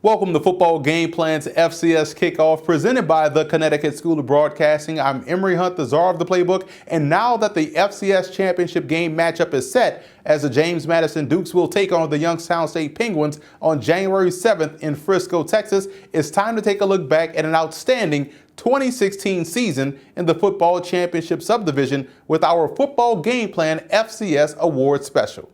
Welcome to Football Game Plan's FCS Kickoff, presented by the Connecticut School of Broadcasting. I'm Emory Hunt, the czar of the playbook, and now that the FCS Championship game matchup is set, as the James Madison Dukes will take on the Youngstown State Penguins on January 7th in Frisco, Texas, it's time to take a look back at an outstanding 2016 season in the Football Championship subdivision with our Football Game Plan FCS Award Special.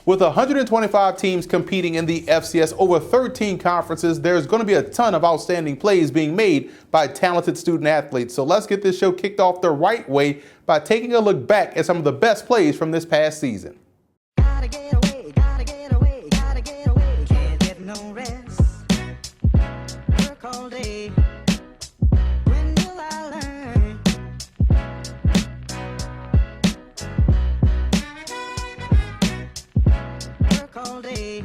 With 125 teams competing in the FCS over 13 conferences, there's going to be a ton of outstanding plays being made by talented student athletes. So let's get this show kicked off the right way by taking a look back at some of the best plays from this past season. Gotta get away, gotta get away, gotta get away. Can't get no rest. Work all day. When will I learn? Work all day.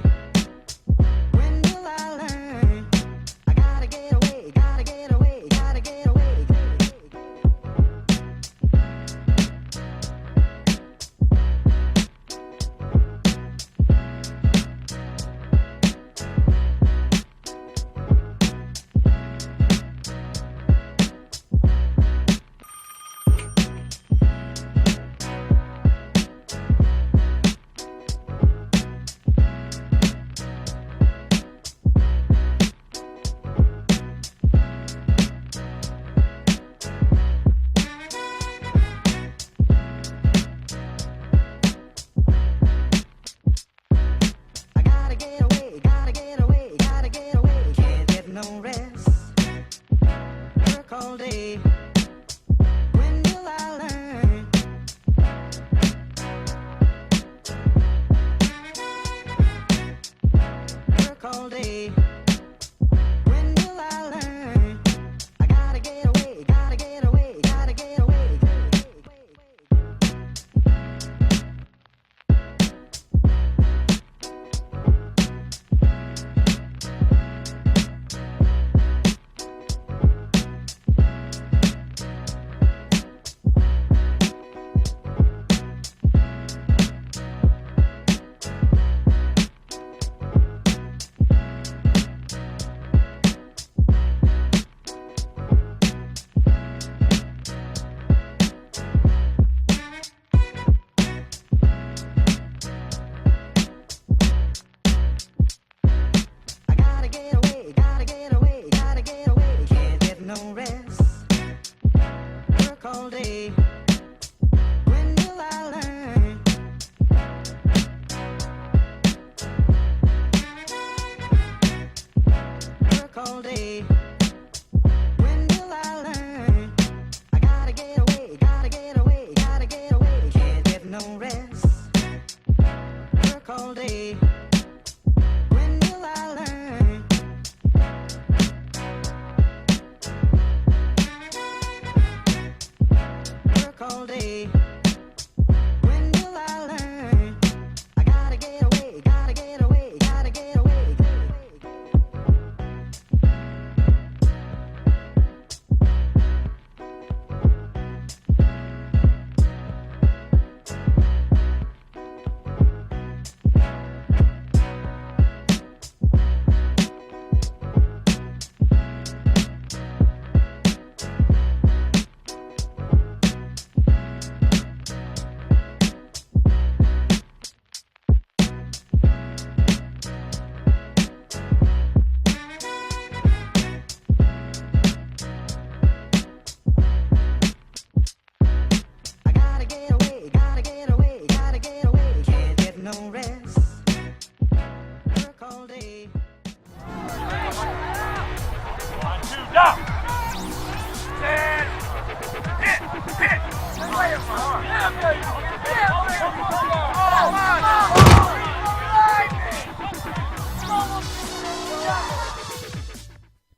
When will I learn? I gotta get away, gotta get away, gotta get away.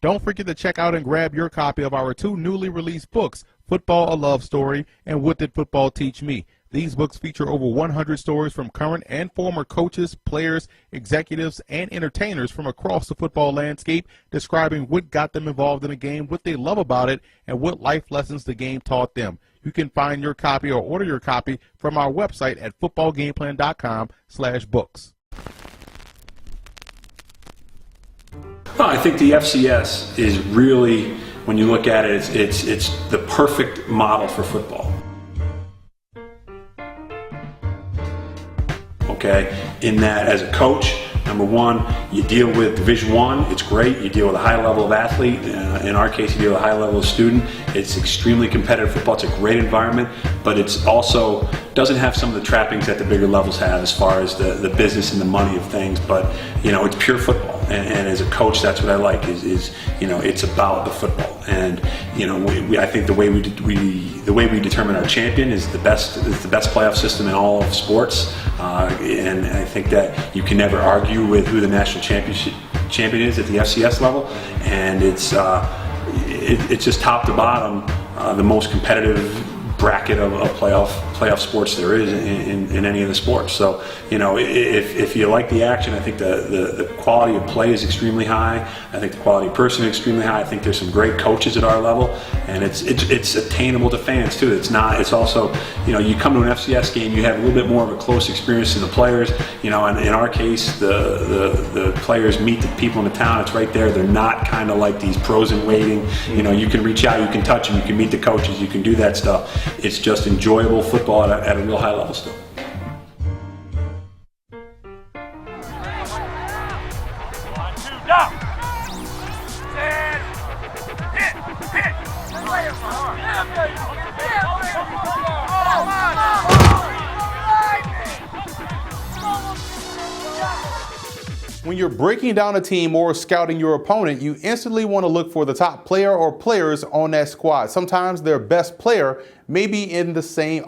Don't forget to check out and grab your copy of our 2 newly released books, Football: A Love Story and What Did Football Teach Me? These books feature over 100 stories from current and former coaches, players, executives, and entertainers from across the football landscape, describing what got them involved in the game, what they love about it, and what life lessons the game taught them. You can find your copy or order your copy from our website at footballgameplan.com/books. I think the FCS is really, when you look at it, it's the perfect model for football. Okay, in that as a coach, number one, you deal with Division I, it's great. You deal with a high level of athlete. In our case, you deal with a high level of student. It's extremely competitive football. It's a great environment, but it's also doesn't have some of the trappings that the bigger levels have as far as the business and the money of things. But it's pure football. And as a coach, that's what I like is it's about the football. And I think the way we determine our champion is the best playoff system in all of sports. And I think that you can never argue with who the national champion is at the FCS level. And it's just top to bottom the most competitive bracket of playoff sports there is in any of the sports. So if you like the action, I think the quality of play is extremely high. I think the quality of person is extremely high. I think there's some great coaches at our level, and it's attainable to fans too. It's also you come to an FCS game, you have a little bit more of a close experience to the players. And in our case, the players meet the people in the town. It's right there. They're not kind of like these pros in waiting. You can reach out, you can touch them, you can meet the coaches, you can do that stuff. It's just enjoyable football at a real high level still. When you're breaking down a team or scouting your opponent, you instantly want to look for the top player or players on that squad. Sometimes their best player may be in the same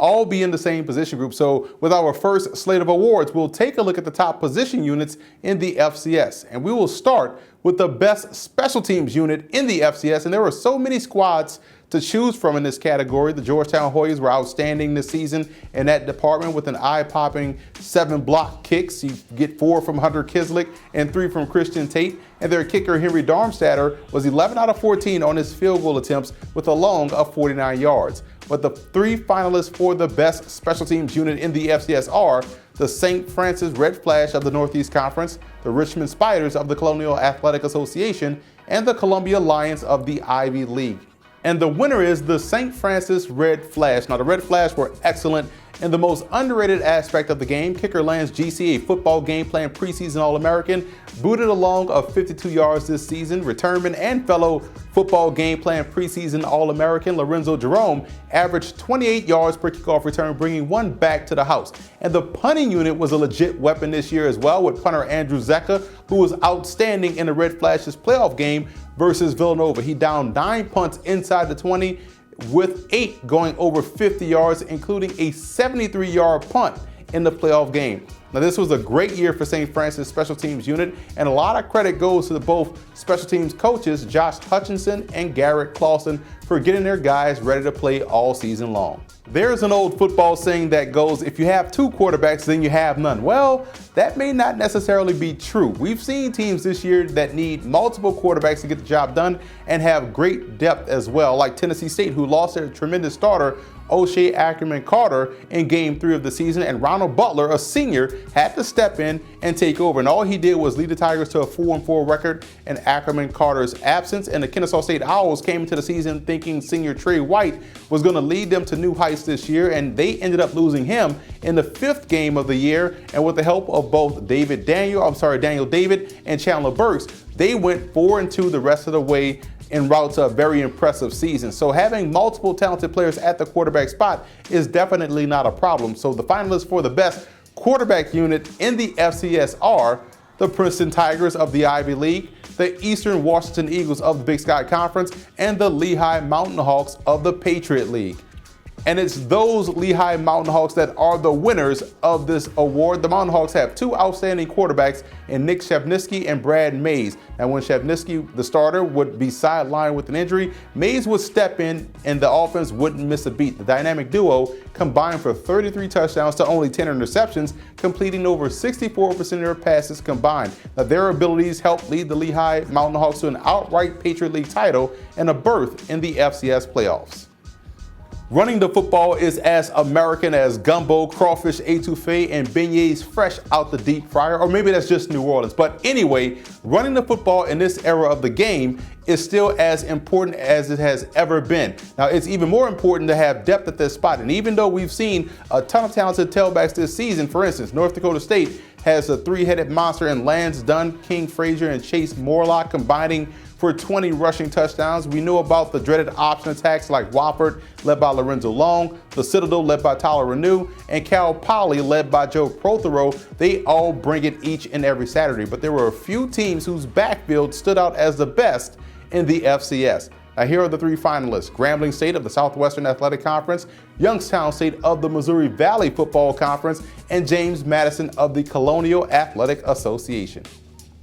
position group. So with our first slate of awards, we'll take a look at the top position units in the FCS. And we will start with the best special teams unit in the FCS. And there were so many squads to choose from in this category. The Georgetown Hoyas were outstanding this season in that department with an eye-popping 7 block kicks. You get 4 from Hunter Kislick and 3 from Christian Tate. And their kicker, Henry Darmstadter, was 11 out of 14 on his field goal attempts with a long of 49 yards. But the 3 finalists for the best special teams unit in the FCS are the St. Francis Red Flash of the Northeast Conference, the Richmond Spiders of the Colonial Athletic Association, and the Columbia Lions of the Ivy League. And the winner is the St. Francis Red Flash. Now, the Red Flash were excellent in the most underrated aspect of the game. Kicker Lance GCA football game plan preseason All-American, booted along of 52 yards this season. Returnman and fellow football game plan preseason All-American Lorenzo Jerome averaged 28 yards per kickoff return, bringing 1 back to the house. And the punting unit was a legit weapon this year as well, with punter Andrew Zecca, who was outstanding in the Red Flash's playoff game versus Villanova. He downed 9 punts inside the 20, with 8 going over 50 yards, including a 73-yard punt in the playoff game. Now, this was a great year for St. Francis special teams unit, and a lot of credit goes to both special teams coaches, Josh Hutchinson and Garrett Clausen, for getting their guys ready to play all season long. There's an old football saying that goes, if you have 2 quarterbacks, then you have none. Well, that may not necessarily be true. We've seen teams this year that need multiple quarterbacks to get the job done and have great depth as well, like Tennessee State, who lost their tremendous starter, O'Shea Ackerman Carter, in game 3 of the season, and Ronald Butler, a senior, had to step in and take over. And all he did was lead the Tigers to a 4-4 record in Ackerman Carter's absence. And the Kennesaw State Owls came into the season thinking senior Trey White was going to lead them to new heights this year, and they ended up losing him in the 5th game of the year. And with the help of both Daniel David and Chandler Burks, they went 4-2 the rest of the way en route to a very impressive season. So having multiple talented players at the quarterback spot is definitely not a problem. So the finalists for the best quarterback unit in the FCS are the Princeton Tigers of the Ivy League, the Eastern Washington Eagles of the Big Sky Conference, and the Lehigh Mountain Hawks of the Patriot League. And it's those Lehigh Mountain Hawks that are the winners of this award. The Mountain Hawks have two outstanding quarterbacks in Nick Shevnisky and Brad Mays. And when Shevnisky, the starter, would be sidelined with an injury, Mays would step in and the offense wouldn't miss a beat. The dynamic duo combined for 33 touchdowns to only 10 interceptions, completing over 64% of their passes combined. Now, their abilities helped lead the Lehigh Mountain Hawks to an outright Patriot League title and a berth in the FCS playoffs. Running the football is as American as gumbo, crawfish etouffee, and beignets fresh out the deep fryer, or maybe that's just New Orleans. But anyway, running the football in this era of the game is still as important as it has ever been. Now, it's even more important to have depth at this spot. And even though we've seen a ton of talented tailbacks this season, for instance, North Dakota State has a three-headed monster in Lance Dunn, King Frazier, and Chase Morlock combining for 20 rushing touchdowns. We know about the dreaded option attacks like Wofford, led by Lorenzo Long, the Citadel, led by Tyler Renew, and Cal Poly, led by Joe Prothero. They all bring it each and every Saturday. But there were a few teams whose backfield stood out as the best in the FCS. Now, here are the three finalists: Grambling State of the Southwestern Athletic Conference, Youngstown State of the Missouri Valley Football Conference, and James Madison of the Colonial Athletic Association.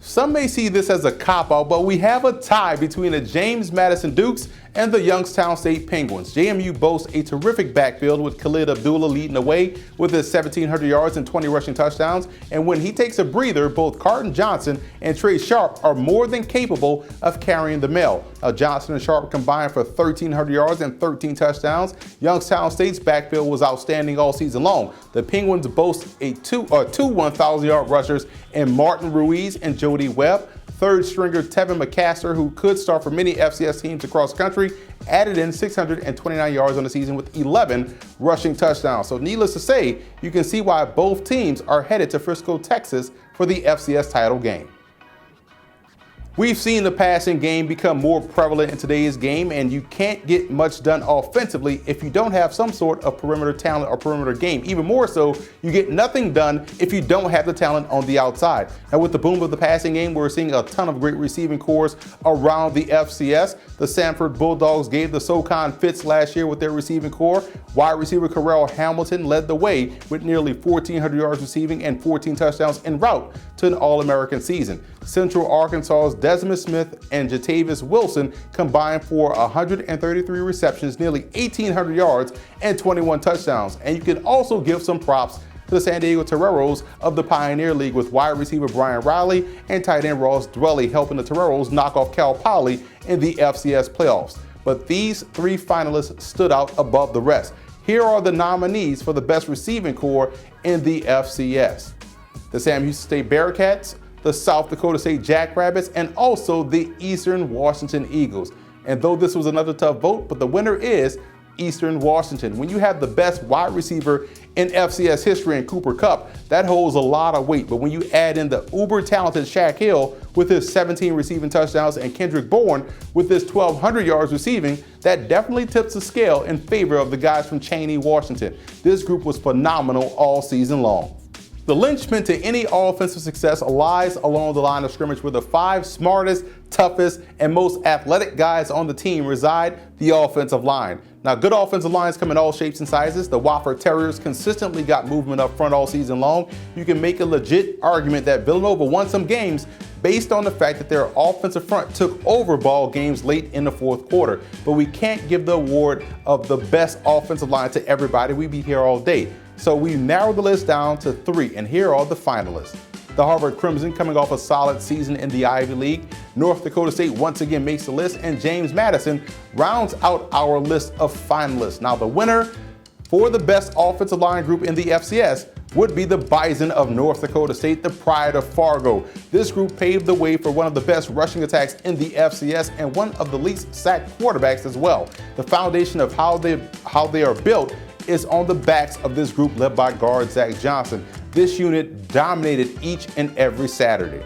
Some may see this as a cop-out, but we have a tie between the James Madison Dukes and the Youngstown State Penguins. JMU boasts a terrific backfield with Khalid Abdullah leading the way with his 1,700 yards and 20 rushing touchdowns. And when he takes a breather, both Carton Johnson and Trey Sharp are more than capable of carrying the mail. Now, Johnson and Sharp combined for 1,300 yards and 13 touchdowns. Youngstown State's backfield was outstanding all season long. The Penguins boast two 1,000-yard rushers in Martin Ruiz and Jody Webb. Third stringer Tevin McCaster, who could start for many FCS teams across the country, added in 629 yards on the season with 11 rushing touchdowns. So needless to say, you can see why both teams are headed to Frisco, Texas for the FCS title game. We've seen the passing game become more prevalent in today's game, and you can't get much done offensively if you don't have some sort of perimeter talent or perimeter game. Even more so, you get nothing done if you don't have the talent on the outside. Now, with the boom of the passing game, we're seeing a ton of great receiving cores around the FCS. The Sanford Bulldogs gave the SoCon fits last year with their receiving core. Wide receiver Carell Hamilton led the way with nearly 1,400 yards receiving and 14 touchdowns en route to an All-American season. Central Arkansas's Desmond Smith and Jatavis Wilson combined for 133 receptions, nearly 1,800 yards, and 21 touchdowns. And you can also give some props to the San Diego Toreros of the Pioneer League with wide receiver Brian Riley and tight end Ross Dwelly helping the Toreros knock off Cal Poly in the FCS playoffs. But these three finalists stood out above the rest. Here are the nominees for the best receiving core in the FCS: the Sam Houston State Bearcats, the South Dakota State Jackrabbits, and also the Eastern Washington Eagles. And though this was another tough vote, but the winner is Eastern Washington. When you have the best wide receiver in FCS history in Cooper Kupp, that holds a lot of weight. But when you add in the uber-talented Shaq Hill with his 17 receiving touchdowns and Kendrick Bourne with his 1,200 yards receiving, that definitely tips the scale in favor of the guys from Cheney, Washington. This group was phenomenal all season long. The linchpin to any offensive success lies along the line of scrimmage where the five smartest, toughest, and most athletic guys on the team reside: the offensive line. Now, good offensive lines come in all shapes and sizes. The Wofford Terriers consistently got movement up front all season long. You can make a legit argument that Villanova won some games based on the fact that their offensive front took over ball games late in the fourth quarter. But we can't give the award of the best offensive line to everybody. We'd be here all day. So we narrowed the list down to three, and here are the finalists. The Harvard Crimson, coming off a solid season in the Ivy League. North Dakota State once again makes the list, and James Madison rounds out our list of finalists. Now, the winner for the best offensive line group in the FCS would be the Bison of North Dakota State, the Pride of Fargo. This group paved the way for one of the best rushing attacks in the FCS and one of the least sacked quarterbacks as well. The foundation of how they are built is on the backs of this group led by guard Zach Johnson. This unit dominated each and every Saturday.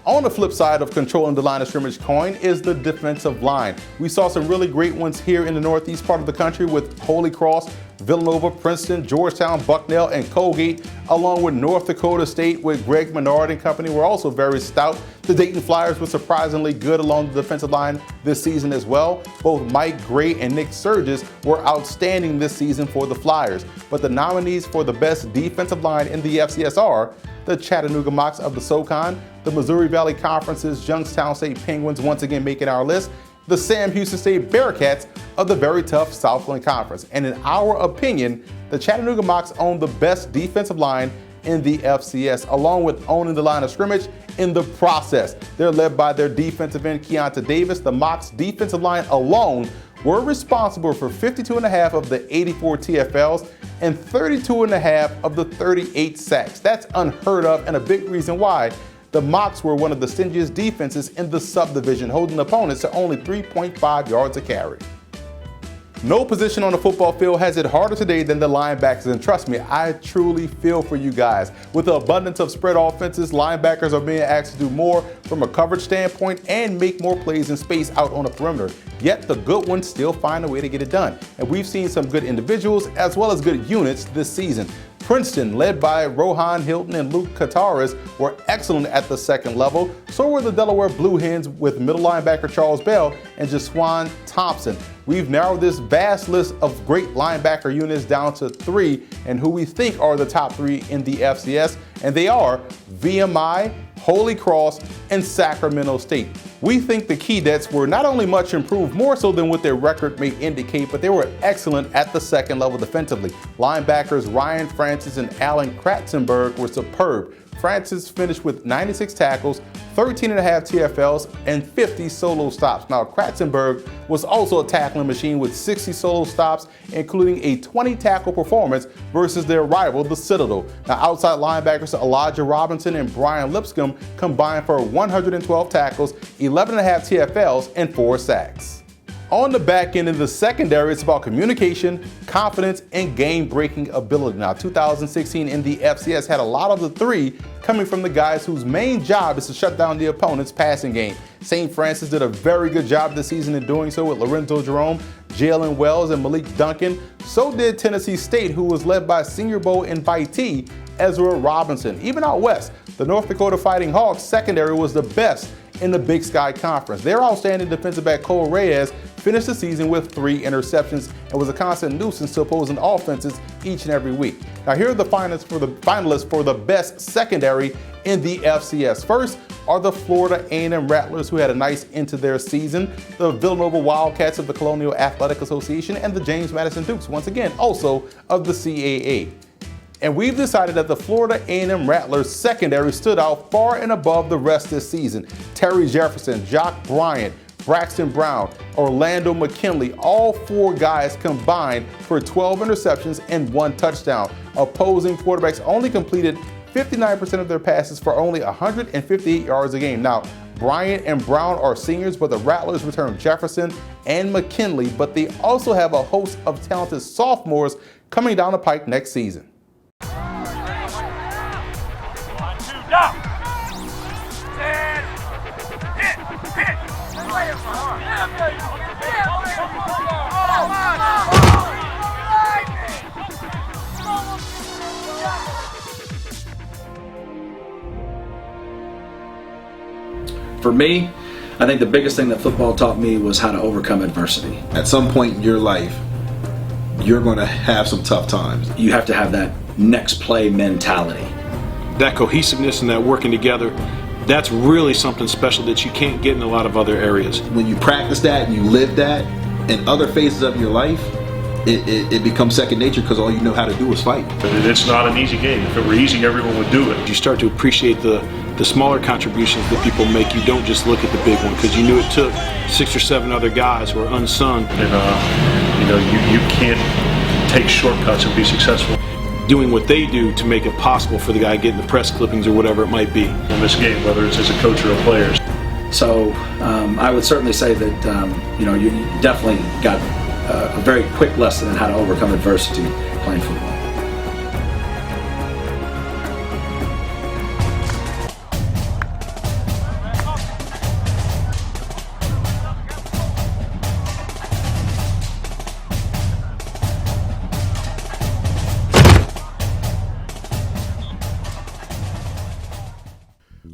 On the flip side of controlling the line of scrimmage coin is the defensive line. We saw some really great ones here in the northeast part of the country with Holy Cross, Villanova, Princeton, Georgetown, Bucknell, and Colgate, along with North Dakota State with Greg Menard and company, were also very stout. The Dayton Flyers were surprisingly good along the defensive line this season as well. Both Mike Gray and Nick Sturgis were outstanding this season for the Flyers. But the nominees for the best defensive line in the FCS are the Chattanooga Mocs of the SoCon, the Missouri Valley Conference's Youngstown State Penguins once again making our list, the Sam Houston State Bearcats of the very tough Southland Conference. And in our opinion, the Chattanooga Mocs own the best defensive line in the FCS, along with owning the line of scrimmage in the process. They're led by their defensive end, Keonta Davis. The Mocs defensive line alone were responsible for 52.5 of the 84 TFLs and 32.5 of the 38 sacks. That's unheard of, and a big reason why. The Mocs were one of the stingiest defenses in the subdivision, holding opponents to only 3.5 yards a carry. No position on the football field has it harder today than the linebackers, and trust me, I truly feel for you guys. With the abundance of spread offenses, linebackers are being asked to do more from a coverage standpoint and make more plays in space out on the perimeter. Yet the good ones still find a way to get it done. And we've seen some good individuals as well as good units this season. Princeton, led by Rohan Hilton and Luke Kataris, were excellent at the second level. So were the Delaware Blue Hens with middle linebacker Charles Bell and Jaswan Thompson. We've narrowed this vast list of great linebacker units down to 3 and who we think are the top 3 in the FCS, and they are VMI, Holy Cross, and Sacramento State. We think the Keydets were not only much improved, more so than what their record may indicate, but they were excellent at the second level defensively. Linebackers Ryan Francis and Alan Kratzenberg were superb. Francis finished with 96 tackles, 13.5 TFLs, and 50 solo stops. Now, Kratzenberg was also a tackling machine with 60 solo stops, including a 20 tackle performance versus their rival, the Citadel. Now, outside linebackers Elijah Robinson and Brian Lipscomb combined for 112 tackles, 11.5 TFLs, and 4 sacks. On the back end in the secondary, it's about communication, confidence, and game-breaking ability. Now, 2016 in the FCS had a lot of the 3 coming from the guys whose main job is to shut down the opponent's passing game. St. Francis did a very good job this season in doing so with Lorenzo Jerome, Jalen Wells, and Malik Duncan. So did Tennessee State, who was led by Senior Bowl invitee Ezra Robinson. Even out west, the North Dakota Fighting Hawks secondary was the best in the Big Sky Conference. Their outstanding defensive back Cole Reyes finished the season with 3 interceptions and was a constant nuisance to opposing offenses each and every week. Now here are the finalists for the best secondary in the FCS. First are the Florida A&M Rattlers, who had a nice end to their season, the Villanova Wildcats of the Colonial Athletic Association, and the James Madison Dukes, once again also of the CAA. And we've decided that the Florida A&M Rattlers secondary stood out far and above the rest this season. Terry Jefferson, Jock Bryant, Braxton Brown, Orlando McKinley, all 4 guys combined for 12 interceptions and 1 touchdown. Opposing quarterbacks only completed 59% of their passes for only 158 yards a game. Now, Bryant and Brown are seniors, but the Rattlers return Jefferson and McKinley, but they also have a host of talented sophomores coming down the pike next season. For me, I think the biggest thing that football taught me was how to overcome adversity. At some point in your life, you're going to have some tough times. You have to have that next play mentality. That cohesiveness and that working together, that's really something special that you can't get in a lot of other areas. When you practice that and you live that in other phases of your life, it becomes second nature because all you know how to do is fight. It's not an easy game. If it were easy, everyone would do it. You start to appreciate the smaller contributions that people make. You don't just look at the big one because you knew it took 6 or 7 other guys who are unsung. And you can't take shortcuts and be successful. Doing what they do to make it possible for the guy getting the press clippings or whatever it might be. In this game, whether it's as a coach or a player. So I would certainly say that you definitely got a very quick lesson in how to overcome adversity playing football.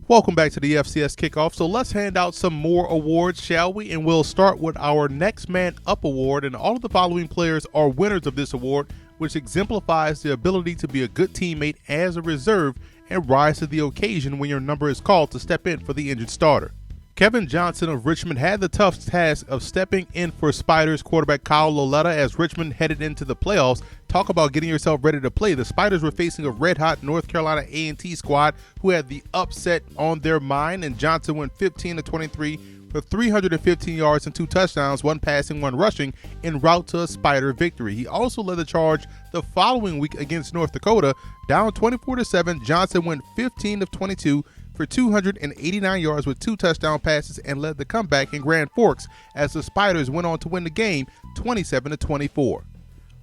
Welcome back to the FCS Kickoff. So let's hand out some more awards, shall we? And we'll start with our Next Man Up award. And all of the following players are winners of this award, which exemplifies the ability to be a good teammate as a reserve and rise to the occasion when your number is called to step in for the injured starter. Kevin Johnson of Richmond had the tough task of stepping in for Spiders quarterback Kyle Loletta as Richmond headed into the playoffs. Talk about getting yourself ready to play. The Spiders were facing a red-hot North Carolina A&T squad who had the upset on their mind, and Johnson went 15-23 for 315 yards and 2 touchdowns, 1 passing, 1 rushing, en route to a Spider victory. He also led the charge the following week against North Dakota. Down 24-7, Johnson went 15-22 for 289 yards with 2 touchdown passes and led the comeback in Grand Forks as the Spiders went on to win the game 27-24.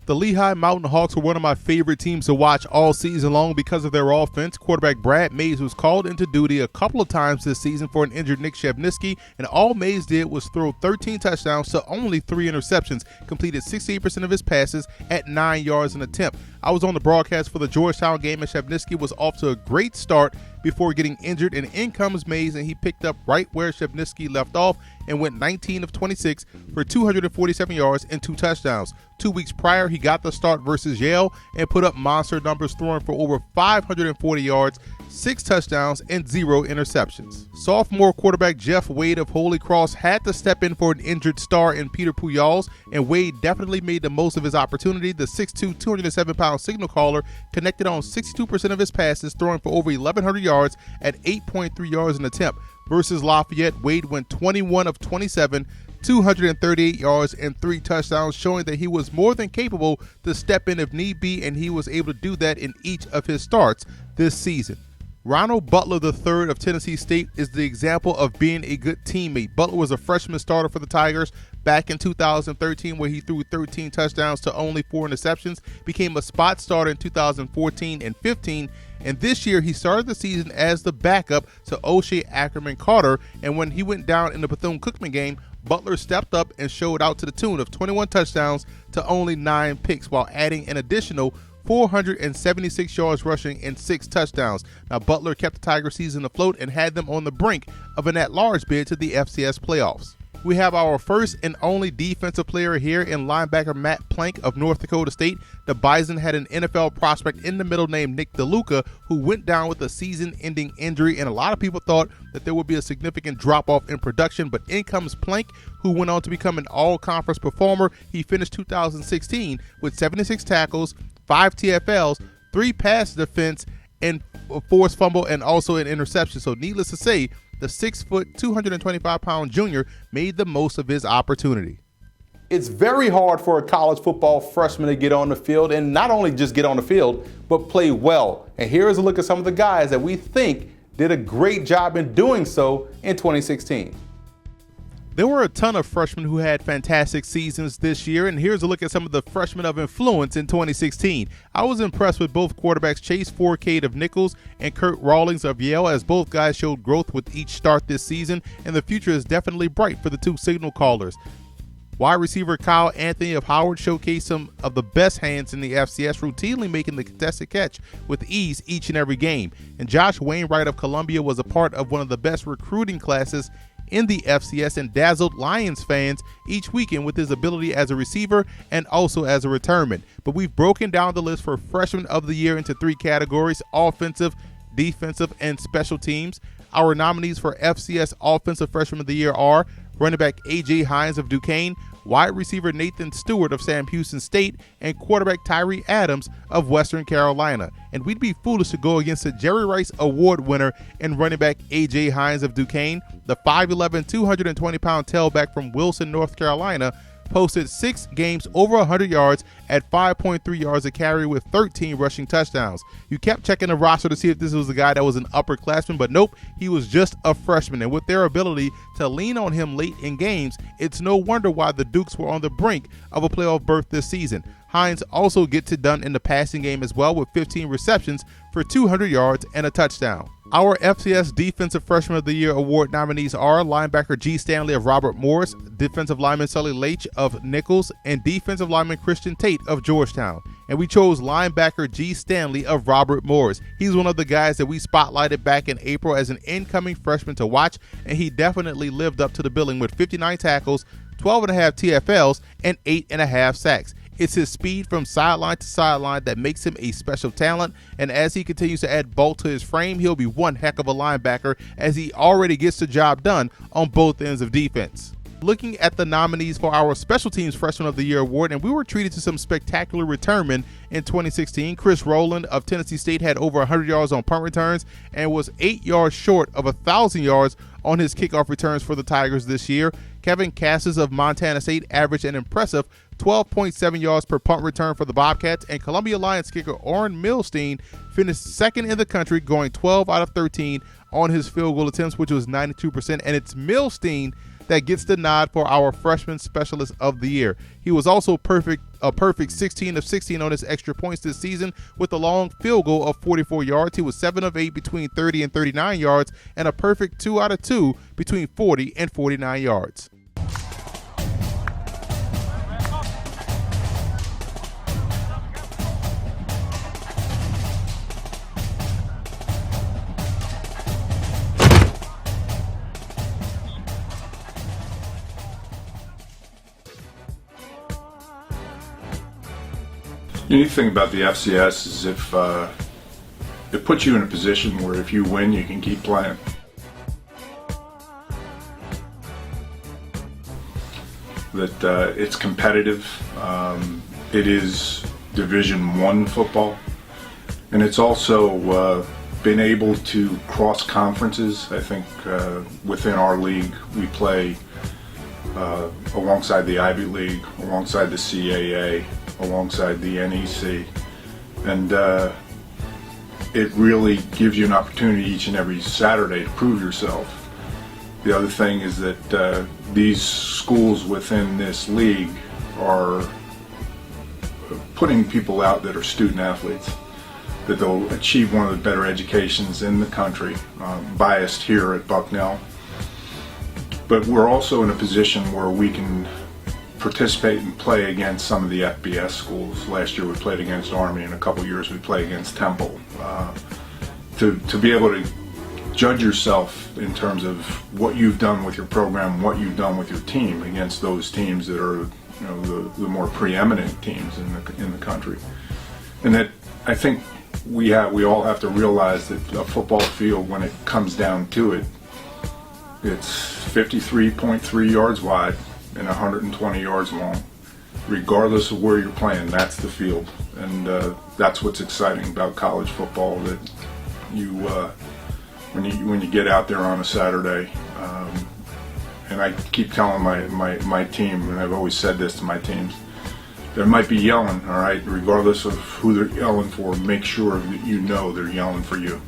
The Lehigh Mountain Hawks were one of my favorite teams to watch all season long because of their offense. Quarterback Brad Mays was called into duty a couple of times this season for an injured Nick Shevniski, and all Mays did was throw 13 touchdowns to only 3 interceptions, completed 68% of his passes at 9 yards an attempt. I was on the broadcast for the Georgetown game, and Shevniski was off to a great start before getting injured, and in comes Mays, and he picked up right where Shevniski left off and went 19-26 for 247 yards and 2 touchdowns. 2 weeks prior, he got the start versus Yale and put up monster numbers, throwing for over 540 yards, 6 touchdowns, and 0 interceptions. Sophomore quarterback Jeff Wade of Holy Cross had to step in for an injured star in Peter Pujols, and Wade definitely made the most of his opportunity. The 6'2", 207-pound signal caller connected on 62% of his passes, throwing for over 1,100 yards at 8.3 yards an attempt. Versus Lafayette, Wade went 21 of 27, 238 yards and 3 touchdowns, showing that he was more than capable to step in if need be, and he was able to do that in each of his starts this season. Ronald Butler III of Tennessee State is the example of being a good teammate. Butler was a freshman starter for the Tigers back in 2013, where he threw 13 touchdowns to only 4 interceptions, became a spot starter in 2014 and 15, and this year he started the season as the backup to O'Shea Ackerman Carter, and when he went down in the Bethune-Cookman game, Butler stepped up and showed out to the tune of 21 touchdowns to only 9 picks, while adding an additional 476 yards rushing and 6 touchdowns. Now, Butler kept the Tiger season afloat and had them on the brink of an at-large bid to the FCS playoffs. We have our first and only defensive player here in linebacker Matt Plank of North Dakota State. The Bison had an NFL prospect in the middle named Nick DeLuca, who went down with a season-ending injury, and a lot of people thought that there would be a significant drop-off in production, but in comes Plank, who went on to become an all-conference performer. He finished 2016 with 76 tackles, 5 TFLs, 3 pass defense, and a forced fumble, and also an interception. So needless to say, the 6', 225-pound junior made the most of his opportunity. It's very hard for a college football freshman to get on the field, and not only just get on the field, but play well. And here's a look at some of the guys that we think did a great job in doing so in 2016. There were a ton of freshmen who had fantastic seasons this year, and here's a look at some of the freshmen of influence in 2016. I was impressed with both quarterbacks Chase Fourcade of Nichols and Kurt Rawlings of Yale, as both guys showed growth with each start this season, and the future is definitely bright for the 2 signal callers. Wide receiver Kyle Anthony of Howard showcased some of the best hands in the FCS, routinely making the contested catch with ease each and every game. And Josh Wainwright of Columbia was a part of one of the best recruiting classes in the FCS and dazzled Lions fans each weekend with his ability as a receiver and also as a returnman. But we've broken down the list for Freshman of the Year into 3 categories: offensive, defensive, and special teams. Our nominees for FCS Offensive Freshman of the Year are running back A.J. Hines of Duquesne, wide receiver Nathan Stewart of Sam Houston State, and quarterback Tyree Adams of Western Carolina. And we'd be foolish to go against the Jerry Rice Award winner and running back A.J. Hines of Duquesne. The 5'11", 220-pound tailback from Wilson, North Carolina, posted 6 games over 100 yards at 5.3 yards a carry with 13 rushing touchdowns. You kept checking the roster to see if this was a guy that was an upperclassman, but nope, he was just a freshman. And with their ability to lean on him late in games, it's no wonder why the Dukes were on the brink of a playoff berth this season. Hines also gets it done in the passing game as well with 15 receptions for 200 yards and a touchdown. Our FCS Defensive Freshman of the Year award nominees are linebacker G. Stanley of Robert Morris, defensive lineman Sully Leach of Nichols, and defensive lineman Christian Tate of Georgetown. And we chose linebacker G. Stanley of Robert Morris. He's one of the guys that we spotlighted back in April as an incoming freshman to watch, and he definitely lived up to the billing with 59 tackles, 12.5 TFLs, and 8.5 sacks. It's his speed from sideline to sideline that makes him a special talent, and as he continues to add bulk to his frame, he'll be one heck of a linebacker as he already gets the job done on both ends of defense. Looking at the nominees for our Special Teams Freshman of the Year award, and we were treated to some spectacular returnmen in 2016. Chris Rowland of Tennessee State had over 100 yards on punt returns and was 8 yards short of 1,000 yards on his kickoff returns for the Tigers this year. Kevin Cassis of Montana State averaged an impressive 12.7 yards per punt return for the Bobcats, and Columbia Lions kicker Orrin Milstein finished second in the country, going 12 out of 13 on his field goal attempts, which was 92%, and it's Milstein that gets the nod for our Freshman Specialist of the Year. He was also a perfect 16 of 16 on his extra points this season with a long field goal of 44 yards. He was 7 of 8 between 30 and 39 yards, and a perfect 2 out of 2 between 40 and 49 yards. The neat thing about the FCS is if it puts you in a position where if you win, you can keep playing. That it's competitive. It is Division I football, and it's also been able to cross conferences. I think within our league, we play alongside the Ivy League, alongside the CAA, alongside the NEC, and it really gives you an opportunity each and every Saturday to prove yourself. The other thing is that these schools within this league are putting people out that are student athletes, that they'll achieve one of the better educations in the country, biased here at Bucknell. But we're also in a position where we can participate and play against some of the FBS schools. Last year we played against Army, and a couple years we played against Temple. To be able to judge yourself in terms of what you've done with your program, what you've done with your team against those teams that are, the more preeminent teams in the country, and that I think we all have to realize that a football field, when it comes down to it, it's 53.3 yards wide and 120 yards long. Regardless of where you're playing, that's the field, and that's what's exciting about college football. That when you get out there on a Saturday, and I keep telling my team, and I've always said this to my teams, they might be yelling, all right, regardless of who they're yelling for, make sure that you know they're yelling for you.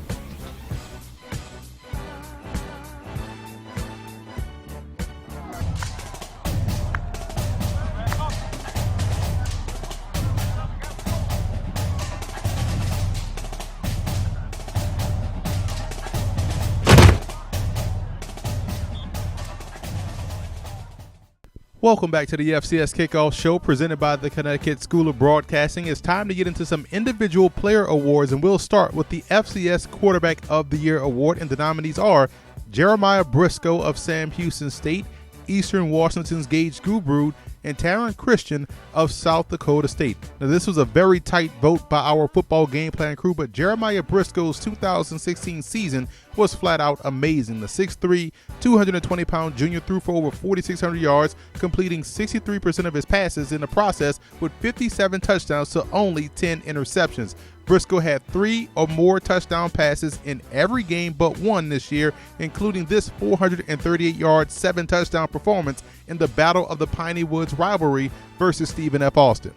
Welcome back to the FCS Kickoff Show presented by the Connecticut School of Broadcasting. It's time to get into some individual player awards, and we'll start with the FCS Quarterback of the Year award, and the nominees are Jeremiah Briscoe of Sam Houston State, Eastern Washington's Gage Gubrud, and Taryn Christian of South Dakota State. Now, this was a very tight vote by our football game plan crew, but Jeremiah Briscoe's 2016 season was flat out amazing. The 6'3", 220-pound junior threw for over 4,600 yards, completing 63% of his passes in the process with 57 touchdowns to only 10 interceptions. Briscoe had 3 or more touchdown passes in every game but one this year, including this 438-yard, 7-touchdown performance in the Battle of the Piney Woods rivalry versus Stephen F. Austin.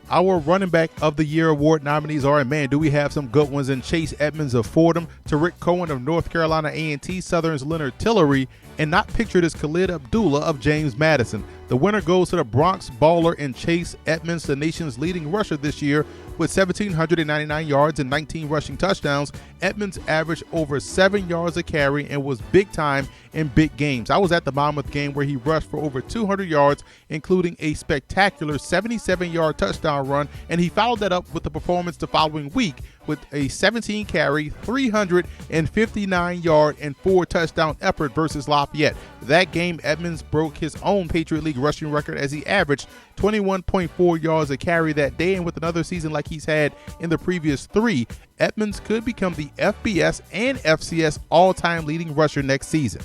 Our Running Back of the Year award nominees are, and man, do we have some good ones, in Chase Edmonds of Fordham, Tariq Cohen of North Carolina A&T, Southern's Leonard Tillery, and not pictured as Khalid Abdullah of James Madison. The winner goes to the Bronx baller and Chase Edmonds, the nation's leading rusher this year with 1,799 yards and 19 rushing touchdowns. Edmonds averaged over 7 yards a carry and was big time in big games. I was at the Monmouth game where he rushed for over 200 yards, including a spectacular 77-yard touchdown run, and he followed that up with the performance the following week with a 17-carry, 359-yard, and 4-touchdown effort versus Lafayette. That game, Edmonds broke his own Patriot League rushing record as he averaged 21.4 yards a carry that day, and with another season like he's had in the previous 3, Edmonds could become the FBS and FCS all-time leading rusher next season.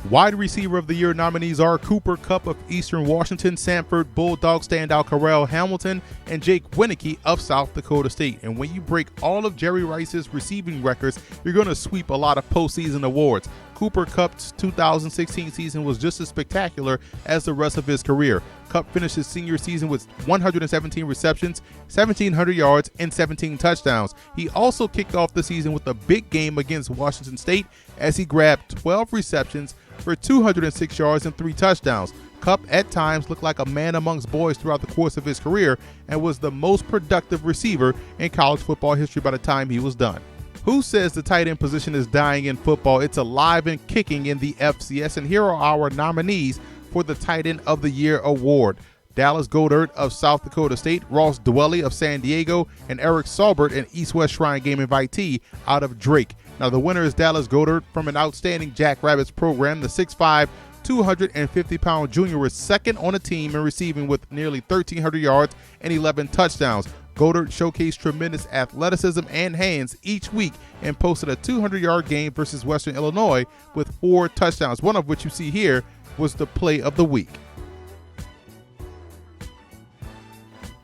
Wide Receiver of the Year nominees are Cooper Kupp of Eastern Washington, Sanford Bulldog standout Carell Hamilton, and Jake Winicki of South Dakota State. And when you break all of Jerry Rice's receiving records, you're going to sweep a lot of postseason awards. Cooper Kupp's 2016 season was just as spectacular as the rest of his career. Kupp finished his senior season with 117 receptions, 1,700 yards, and 17 touchdowns. He also kicked off the season with a big game against Washington State as he grabbed 12 receptions for 206 yards and 3 touchdowns. Kupp at times looked like a man amongst boys throughout the course of his career and was the most productive receiver in college football history by the time he was done. Who says the tight end position is dying in football? It's alive and kicking in the FCS, and here are our nominees for the Tight End of the Year award. Dallas Goedert of South Dakota State, Ross Dwelley of San Diego, and Eric Saubert, an East-West Shrine Game invitee out of Drake. Now, the winner is Dallas Goedert from an outstanding Jackrabbits program. The 6'5", 250-pound junior was second on the team in receiving with nearly 1,300 yards and 11 touchdowns. Goedert showcased tremendous athleticism and hands each week and posted a 200-yard game versus Western Illinois with 4 touchdowns, one of which you see here was the play of the week.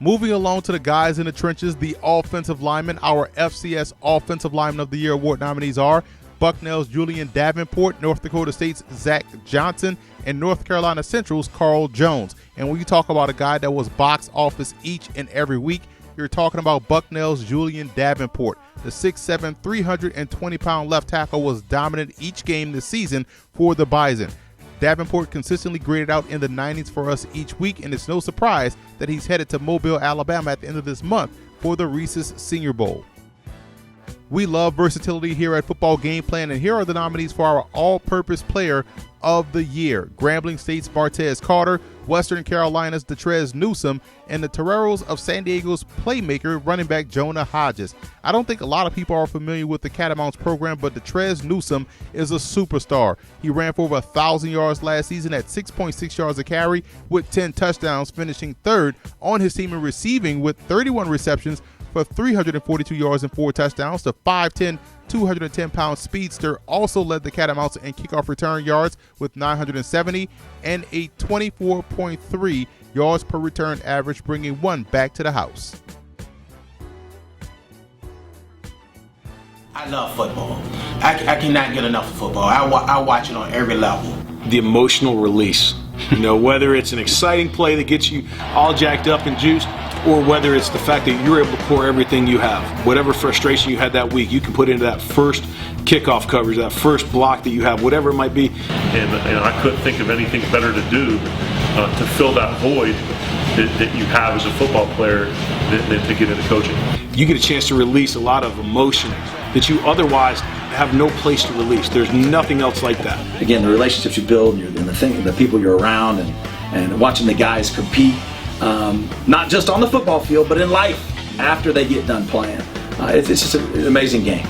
Moving along to the guys in the trenches, the offensive linemen. Our FCS Offensive Lineman of the Year award nominees are Bucknell's Julian Davenport, North Dakota State's Zach Johnson, and North Carolina Central's Carl Jones. And when you talk about a guy that was box office each and every week, you're talking about Bucknell's Julian Davenport. The 6'7", 320-pound left tackle was dominant each game this season for the Bison. Davenport consistently graded out in the 90s for us each week, and it's no surprise that he's headed to Mobile, Alabama at the end of this month for the Reese's Senior Bowl. We love versatility here at Football Game Plan, and here are the nominees for our All-Purpose Player of the Year. Grambling State's Bartez Carter, Western Carolina's Detrez Newsome, and the Toreros of San Diego's playmaker, running back Jonah Hodges. I don't think a lot of people are familiar with the Catamounts program, but Detrez Newsome is a superstar. He ran for over 1,000 yards last season at 6.6 yards a carry with 10 touchdowns, finishing third on his team in receiving with 31 receptions for 342 yards and 4 touchdowns. The 5'10", 210-pound speedster also led the Catamounts in kickoff return yards with 970 and a 24.3 yards per return average, bringing one back to the house. I love football. I cannot get enough of football. I watch it on every level. The emotional release. You know, whether it's an exciting play that gets you all jacked up and juiced, or whether it's the fact that you're able to pour everything you have. Whatever frustration you had that week, you can put into that first kickoff coverage, that first block that you have, whatever it might be. And I couldn't think of anything better to do to fill that void that you have as a football player than to get into coaching. You get a chance to release a lot of emotion that you otherwise have no place to release. There's nothing else like that. Again, the relationships you build and the people you're around and watching the guys compete, not just on the football field, but in life after they get done playing. It's just an amazing game.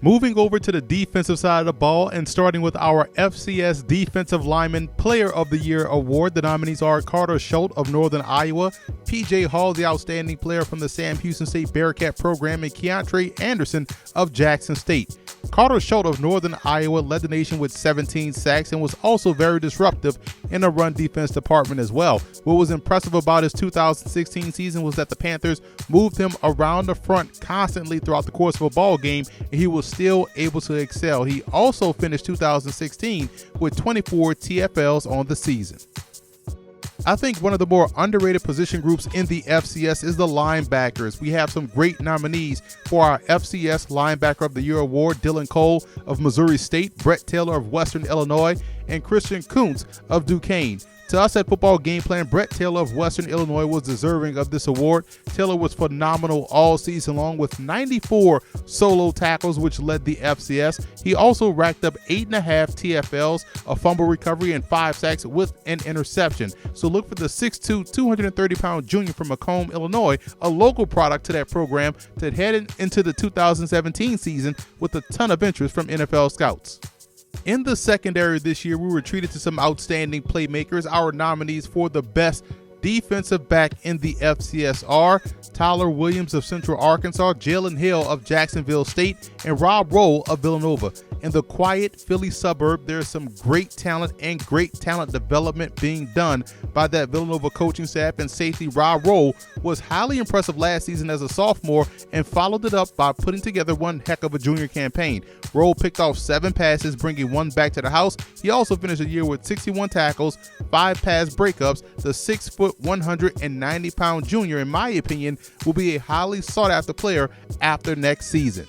Moving over to the defensive side of the ball and starting with our FCS Defensive Lineman Player of the Year award, the nominees are Carter Schultz of Northern Iowa, P.J. Hall, the outstanding player from the Sam Houston State Bearcat program, and Keontre Anderson of Jackson State. Carter Schultz of Northern Iowa led the nation with 17 sacks and was also very disruptive in the run defense department as well. What was impressive about his 2016 season was that the Panthers moved him around the front constantly throughout the course of a ball game, and he was still able to excel. He also finished 2016 with 24 TFLs on the season. I think one of the more underrated position groups in the FCS is the linebackers. We have some great nominees for our FCS Linebacker of the Year award: Dylan Cole of Missouri State, Brett Taylor of Western Illinois, and Christian Kuntz of Duquesne. To us at Football Game Plan, Brett Taylor of Western Illinois was deserving of this award. Taylor was phenomenal all season long with 94 solo tackles, which led the FCS. He also racked up 8.5 TFLs, a fumble recovery, and 5 sacks with an interception. So look for the 6'2", 230-pound junior from Macomb, Illinois, a local product to that program, to head into the 2017 season with a ton of interest from NFL scouts. In the secondary this year, we were treated to some outstanding playmakers. Our nominees for the best defensive back in the FCS are Tyler Williams of Central Arkansas, Jalen Hill of Jacksonville State, and Rob Roll of Villanova. In the quiet Philly suburb, there's some great talent and great talent development being done by that Villanova coaching staff, and safety Rob Roll was highly impressive last season as a sophomore and followed it up by putting together one heck of a junior campaign. Roll picked off 7 passes, bringing 1 back to the house. He also finished the year with 61 tackles, 5 pass breakups. The 6', 190-pound junior, in my opinion, will be a highly sought-after player after next season.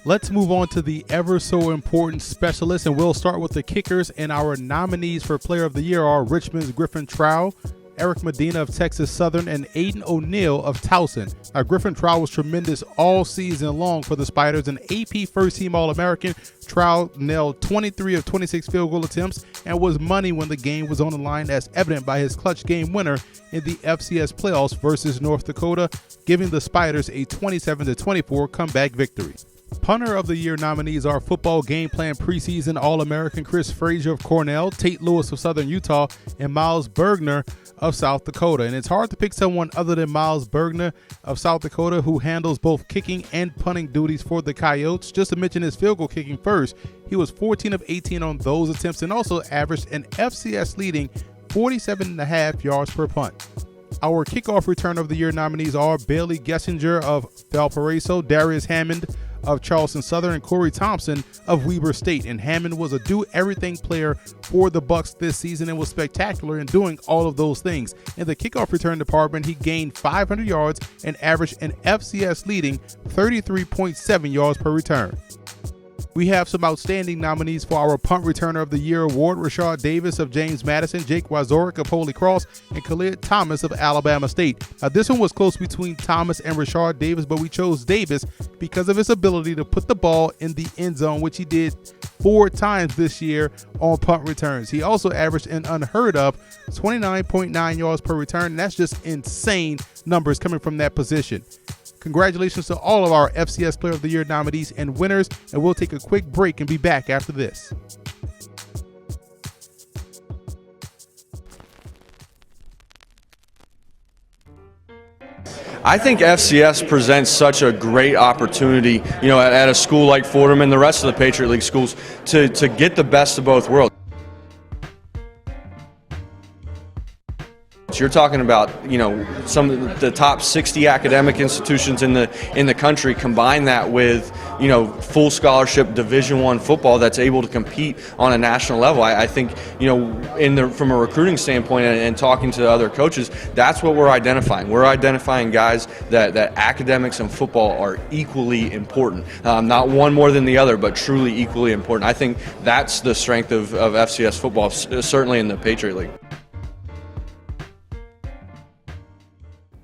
Let's move on to the ever so important specialists, and we'll start with the kickers. And our nominees for Player of the Year are Richmond's Griffin Trow, Eric Medina of Texas Southern, and Aiden O'Neal of Towson. Now, Griffin Trow was tremendous all season long for the Spiders, an AP first-team All-American. Trow nailed 23 of 26 field goal attempts and was money when the game was on the line, as evident by his clutch game winner in the FCS playoffs versus North Dakota, giving the Spiders a 27-24 comeback victory. Punter of the Year nominees are Football Game Plan preseason All-American Chris Frazier of Cornell, Tate Lewis of Southern Utah, and Miles Bergner of South Dakota. And it's hard to pick someone other than Miles Bergner of South Dakota, who handles both kicking and punting duties for the Coyotes. Just to mention his field goal kicking first, he was 14 of 18 on those attempts and also averaged an FCS leading 47.5 yards per punt. Our Kickoff Return of the Year nominees are Bailey Gessinger of Valparaiso, Darius Hammond of Charleston Southern, and Corey Thompson of Weber State. And Hammond was a do-everything player for the Bucks this season and was spectacular in doing all of those things. In the kickoff return department, he gained 500 yards and averaged an FCS leading 33.7 yards per return. We have some outstanding nominees for our Punt Returner of the Year award: Rashard Davis of James Madison, Jake Wazorek of Holy Cross, and Khalid Thomas of Alabama State. Now, this one was close between Thomas and Rashard Davis, but we chose Davis because of his ability to put the ball in the end zone, which he did 4 times this year on punt returns. He also averaged an unheard of 29.9 yards per return, and that's just insane numbers coming from that position. Congratulations to all of our FCS Player of the Year nominees and winners, and we'll take a quick break and be back after this. I think FCS presents such a great opportunity, at a school like Fordham and the rest of the Patriot League schools to get the best of both worlds. You're talking about, some of the top 60 academic institutions in the country. Combine that with, full scholarship Division I football that's able to compete on a national level. I think, from a recruiting standpoint and talking to other coaches, that's what we're identifying. We're identifying guys that academics and football are equally important. Not one more than the other, but truly equally important. I think that's the strength of FCS football, certainly in the Patriot League.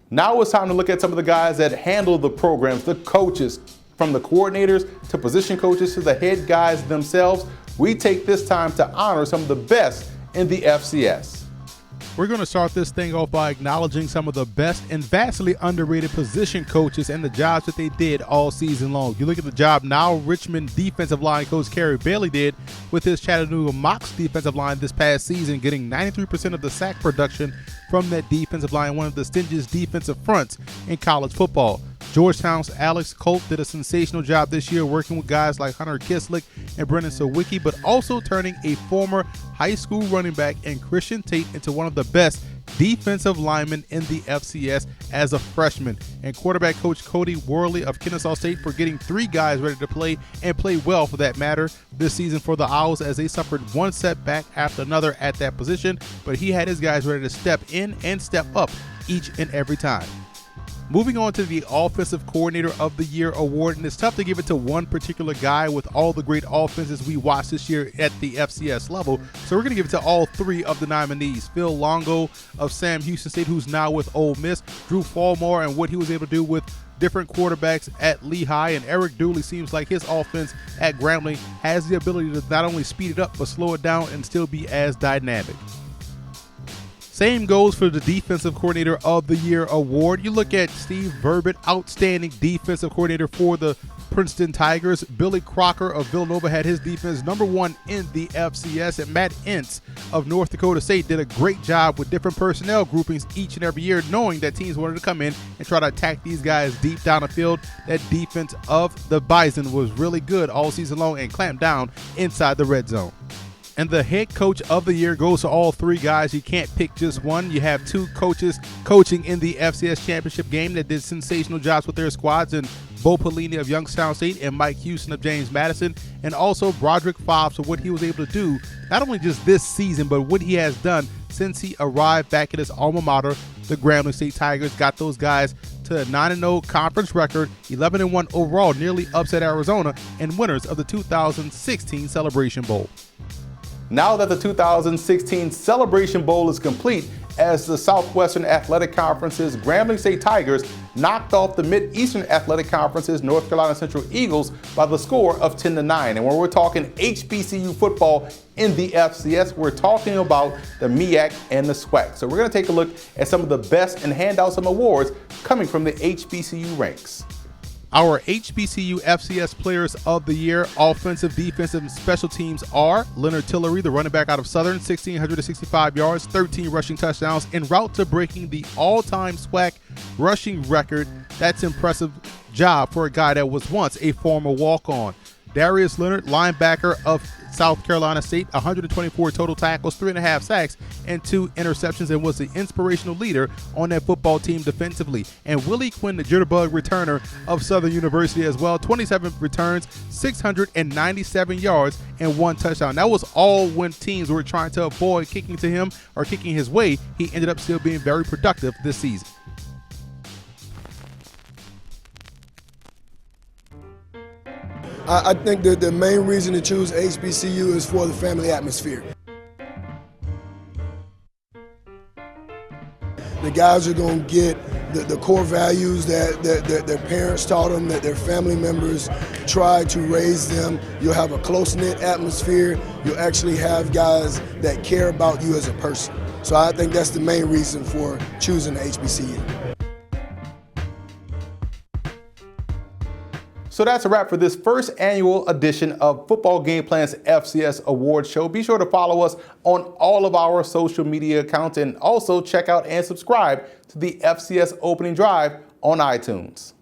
Now it's time to look at some of the guys that handle the programs, the coaches, from the coordinators to position coaches to the head guys themselves. We take this time to honor some of the best in the FCS. We're going to start this thing off by acknowledging some of the best and vastly underrated position coaches and the jobs that they did all season long. You look at the job now Richmond defensive line coach Kerry Bailey did with his Chattanooga Mocs defensive line this past season, getting 93% of the sack production from that defensive line, one of the stingiest defensive fronts in college football. Georgetown's Alex Colt did a sensational job this year working with guys like Hunter Kislick and Brendan Sawicki, but also turning a former high school running back and Christian Tate into one of the best defensive lineman in the FCS as a freshman, and quarterback coach Cody Worley of Kennesaw State for getting 3 guys ready to play and play well for that matter this season for the Owls, as they suffered one setback after another at that position, but he had his guys ready to step in and step up each and every time. Moving on to the Offensive Coordinator of the Year award, and it's tough to give it to one particular guy with all the great offenses we watched this year at the FCS level, so we're going to give it to all 3 of the nominees. Phil Longo of Sam Houston State, who's now with Ole Miss, Drew Fallmore and what he was able to do with different quarterbacks at Lehigh, and Eric Dooley seems like his offense at Grambling has the ability to not only speed it up but slow it down and still be as dynamic. Same goes for the Defensive Coordinator of the Year award. You look at Steve Verbit, outstanding defensive coordinator for the Princeton Tigers. Billy Crocker of Villanova had his defense #1 in the FCS, and Matt Entz of North Dakota State did a great job with different personnel groupings each and every year, knowing that teams wanted to come in and try to attack these guys deep down the field. That defense of the Bison was really good all season long and clamped down inside the red zone. And the head coach of the year goes to all 3 guys. You can't pick just one. You have 2 coaches coaching in the FCS championship game that did sensational jobs with their squads, and Bo Pelini of Youngstown State and Mike Houston of James Madison, and also Broderick Fobbs for what he was able to do, not only just this season, but what he has done since he arrived back at his alma mater, the Grambling State Tigers. Got those guys to a 9-0 conference record, 11-1 overall, nearly upset Arizona, and winners of the 2016 Celebration Bowl. Now that the 2016 Celebration Bowl is complete, as the Southwestern Athletic Conference's Grambling State Tigers knocked off the Mid-Eastern Athletic Conference's North Carolina Central Eagles by the score of 10-9. And when we're talking HBCU football in the FCS, we're talking about the MEAC and the SWAC. So we're going to take a look at some of the best and hand out some awards coming from the HBCU ranks. Our HBCU FCS Players of the Year, offensive, defensive, and special teams are Leonard Tillery, the running back out of Southern, 1,665 yards, 13 rushing touchdowns, en route to breaking the all-time SWAC rushing record. That's impressive job for a guy that was once a former walk-on. Darius Leonard, linebacker of South Carolina State, 124 total tackles, 3.5 sacks, and 2 interceptions, and was the inspirational leader on that football team defensively. And Willie Quinn, the jitterbug returner of Southern University as well, 27 returns, 697 yards, and 1 touchdown. That was all when teams were trying to avoid kicking to him or kicking his way. He ended up still being very productive this season. I think that the main reason to choose HBCU is for the family atmosphere. The guys are going to get the core values that their parents taught them, that their family members tried to raise them. You'll have a close-knit atmosphere. You'll actually have guys that care about you as a person. So I think that's the main reason for choosing the HBCU. So that's a wrap for this first annual edition of Football Game Plan's FCS Award Show. Be sure to follow us on all of our social media accounts, and also check out and subscribe to the FCS Opening Drive on iTunes.